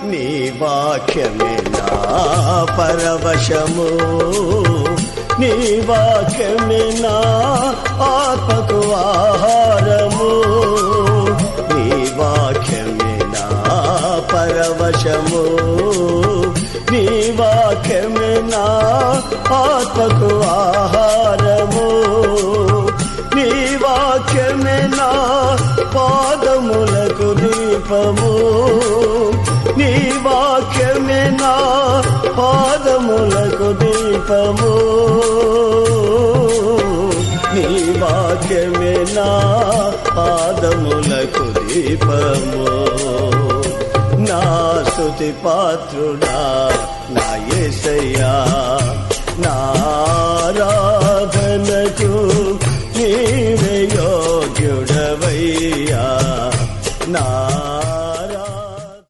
నీ వాక్యమే నా పరవశము, నీ వాక్యమే నా ఆత్మకు ఆహారము, నీ వాక్యమే నా పరవశము, నీ వాక్యమే నా ఆత్మకు ఆహారము, నీ వాక్యమే నా పాదములకు దీపము, నీ వాక్యమే నా పాదములకు దీపము, నీ వాక్యమే నా పాదములకు దీపము. నా స్తుతి పాత్రుడా నా యేసయ్యా, నా ఆరాధనకు నీవే యోగ్యుడవయ్యా.